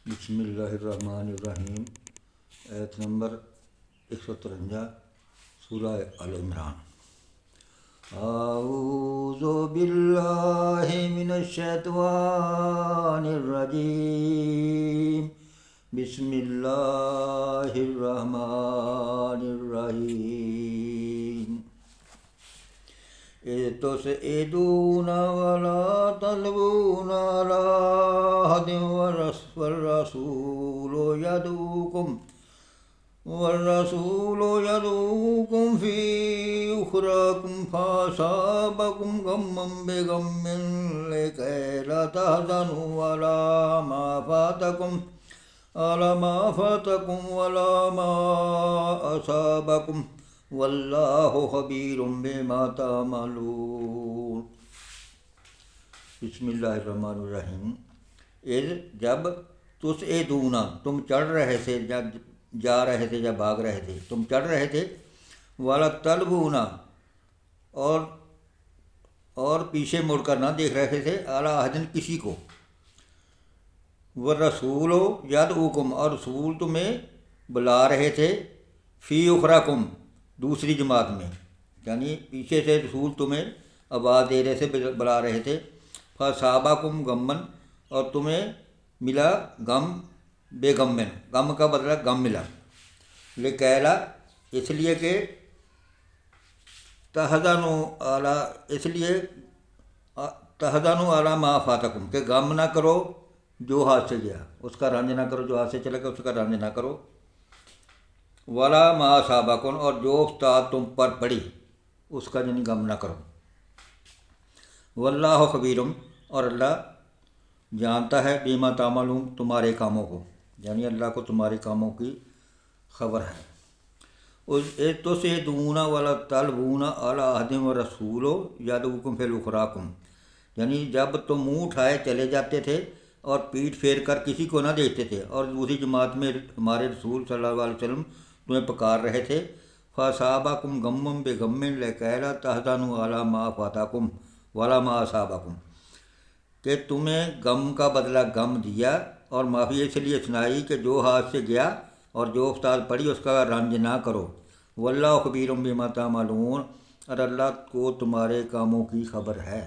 بسم اللہ الرحمن الرحیم۔ آیت نمبر 153 سورہ آل عمران۔ اعوذ باللہ من الشیطان الرجیم، بسم اللہ الرحمن الرحیم۔ اذ تسعدون ولا تلوون على أحد والرسول يدعوكم في أخراكم فأصابكم غما بغم لكي لا تحزنوا على ما فاتكم ولا ما أصابكم واللہ خبیر بما تعملون۔ بسم اللہ الرحمن الرحیم۔ اذ جب تسعدون تم چڑھ رہے تھے، جا رہے تھے یا بھاگ رہے تھے، تم چڑھ رہے تھے، ولا تلوون اور پیچھے مڑ کر نہ دیکھ رہے تھے، اعلی احدن کسی کو، والرسول یدعوکم اور رسول تمہیں بلا رہے تھے، فی اخراکم دوسری جماعت میں، یعنی پیچھے سے رسول تمہیں آواز دے رہے تھے، بلا رہے تھے، فصابکم غمن اور تمہیں ملا غم، بے غمن غم کا بدلہ غم ملا، لکیلا اس لیے کہ تحزنوا علی ما فاتکم کہ غم نہ کرو جو ہاتھ سے گیا، اس کا رنج نہ کرو، جو ہاتھ سے چلا گیا اس کا رنج نہ کرو، ولا ما اصابکم اور جو افتاد تم پر پڑی اس کا یعنی غم نہ کرو، واللہ خبیرم اور اللہ جانتا ہے، بما تعملون تمہارے کاموں کو، یعنی اللہ کو تمہارے کاموں کی خبر ہے۔ تسعدون ولا تلوون علی احد والرسول یدعوکم فی اخراکم، یعنی جب تم منہ اٹھائے چلے جاتے تھے اور پیٹھ پھیر کر کسی کو نہ دیکھتے تھے، اور دوسری جماعت میں ہمارے رسول صلی اللہ علیہ وسلم تمہیں پکار رہے تھے، فَأَصَابَكُمْ غَمٌّ بِغَمٍّ لِكَيْ لَا تَحْزَنُوا عَلَىٰ مَا فَاتَكُمْ وَلَا مَا أَصَابَكُمْ کہ تمہیں غم کا بدلہ غم دیا اور معافی اس لیے سنائی کہ جو ہاتھ سے گیا اور جو افتاد پڑی اس کا رنج نہ کرو، واللہ خبیر بما تعملون اور اللہ کو تمہارے کاموں کی خبر ہے۔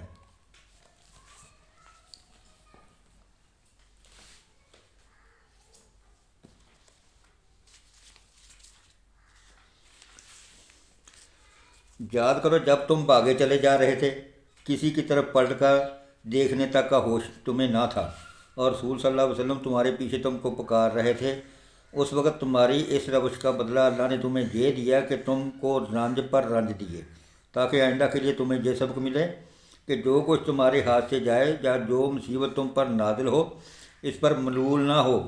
یاد کرو جب تم بھاگے چلے جا رہے تھے، کسی کی طرف پلٹ کر دیکھنے تک کا ہوش تمہیں نہ تھا، اور رسول صلی اللہ علیہ وسلم تمہارے پیچھے تم کو پکار رہے تھے، اس وقت تمہاری اس روش کا بدلہ اللہ نے تمہیں یہ دیا کہ تم کو رنج پر رنج دیے، تاکہ آئندہ کے لیے تمہیں یہ سبق ملے کہ جو کچھ تمہارے ہاتھ سے جائے یا جو مصیبت تم پر نازل ہو اس پر ملول نہ ہو،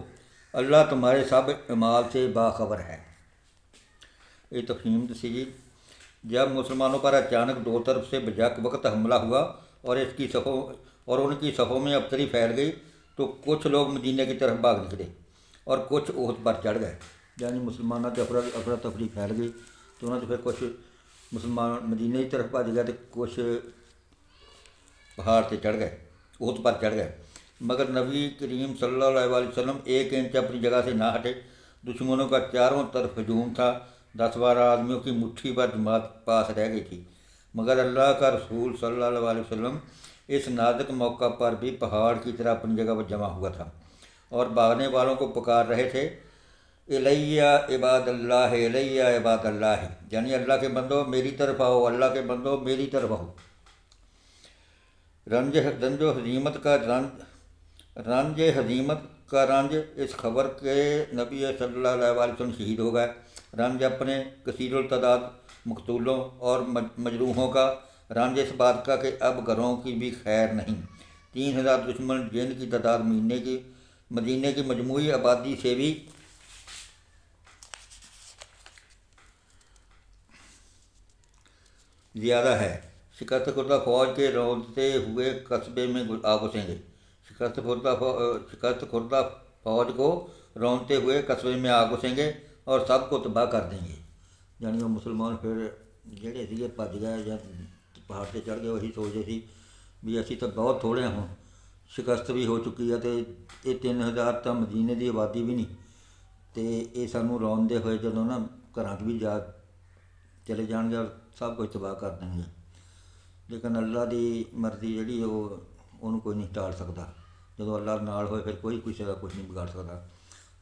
اللہ تمہارے سب اعمال سے باخبر ہے۔ یہ تفہیم تھی، جب مسلمانوں پر اچانک دو طرف سے بیک وقت حملہ ہوا اور ان کی صفوں میں ابتری پھیل گئی تو کچھ لوگ مدینہ کی طرف بھاگ نکلے اور کچھ احد پر چڑھ گئے، یعنی مسلمانوں کی افراتفری پھیل گئی تو انہوں نے پھر کچھ مسلمان مدینہ کی طرف بھاگ گئے تو کچھ پہاڑ سے چڑھ گئے، احد پر چڑھ گئے، مگر نبی کریم صلی اللہ علیہ وسلم ایک انچ اپنی جگہ سے نہ ہٹے۔ دشمنوں کا چاروں طرف ہجوم تھا، 10-12 آدمیوں کی مٹھی پر جماعت پاس رہ گئی تھی، مگر اللہ کا رسول صلی اللہ علیہ وسلم اس نازک موقع پر بھی پہاڑ کی طرح اپنی جگہ پر جمع ہوا تھا اور بھاگنے والوں کو پکار رہے تھے، الیہ عباد اللہ، الیہ عباد اللہ، یعنی اللہ کے بندو میری طرف آؤ، اللہ کے بندو میری طرف آؤ۔ رنج و ہزیمت کا رنج اس خبر کے نبی صلی اللہ علیہ وسلم شہید ہو گئے، رنج اپنے کثیر التعداد مقتولوں اور مجروحوں کا، رنج اس بات کا کہ اب گھروں کی بھی خیر نہیں، 3000 دشمن جن کی تعداد مدینے کی مجموعی آبادی سے بھی زیادہ ہے، شکست خوردہ فوج کے رونتے ہوئے قصبے میں آ گھسیں گے، شکست خوردہ فوج کو رونتے ہوئے قصبے میں آ گھسیں گے اور سب کو تباہ کر دیں گے، یعنی وہ مسلمان پھر جڑے سی بھج گئے یا پہاڑ سے چڑھ گئے، وہی سوچ رہے سی بھی اسی تو بہت تھوڑے ہوں، ਸ਼ਿਕਸਤ ਵੀ ਹੋ ਚੁੱਕੀ ਹੈ, ਅਤੇ ਇਹ 3000 ਤਾਂ ਮਦੀਨੇ ਦੀ ਆਬਾਦੀ ਵੀ ਨਹੀਂ, ਅਤੇ ਇਹ ਸਾਨੂੰ ਰੌਂਦੇ ਹੋਏ ਜਦੋਂ ਨਾ ਘਰਾਂ 'ਚ ਵੀ ਜਾ ਚਲੇ ਜਾਣਗੇ ਔਰ ਸਭ ਕੁਝ ਤਬਾਹ ਕਰ ਦੇਣਗੇ। ਲੇਕਿਨ ਅੱਲਾ ਦੀ ਮਰਜ਼ੀ ਜਿਹੜੀ ਉਹਨੂੰ ਕੋਈ ਨਹੀਂ ਟਾਲ ਸਕਦਾ। ਜਦੋਂ ਅੱਲਾ ਨਾਲ ਹੋਏ ਫਿਰ ਕੋਈ ਕਿਸੇ ਦਾ ਕੁਝ ਨਹੀਂ ਵਿਗਾੜ ਸਕਦਾ।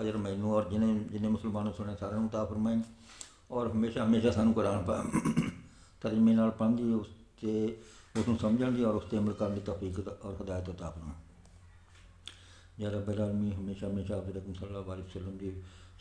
ਅਜਰ ਮੈਨੂੰ ਔਰ ਜਿੰਨੇ ਮੁਸਲਮਾਨ ਸੁਣਿਆ ਸਾਰਿਆਂ ਨੂੰ ਤਾ ਫਰਮਾਈ, ਔਰ ਹਮੇਸ਼ਾ ਹਮੇਸ਼ਾ ਸਾਨੂੰ ਕੁਰਾਨ ਤਰਜਮੇ ਨਾਲ ਪੜ੍ਹਨ ਦੀ, ਉਸ 'ਤੇ ਉਸਨੂੰ ਸਮਝਣ ਦੀ ਔਰ ਉਸ 'ਤੇ ਅਮਲ ਕਰਨ ਦੀ ਤੌਫੀਕ ਔਰ ਹਦਾਇਤ ਅਤਾ ਫਰਮਾ। ਜਾਂ ਰੱਬਿਲ ਆਲਮੀਨ ਹਮੇਸ਼ਾ ਹਮੇਸ਼ਾ ਹਜ਼ਰਤ ਸੱਲੱਲਾਹੁ ਅਲੈਹਿ ਵਸੱਲਮ ਦੀ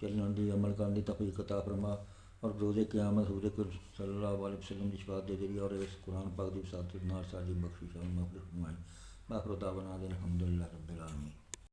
ਚੱਲਣ ਦੀ, ਅਮਲ ਕਰਨ ਦੀ ਤੌਫੀਕ ਅਤਾ ਫਰਮਾ। اور روز قیامت حضور صلی اللہ علیہ وسلم کی شفاعت دے ذریعہ اور اس قرآن پاک کی وساطت نال ساری بخشش اور مغفرت فرمائے۔ باخر دعوانا الحمدللہ رب العالمین۔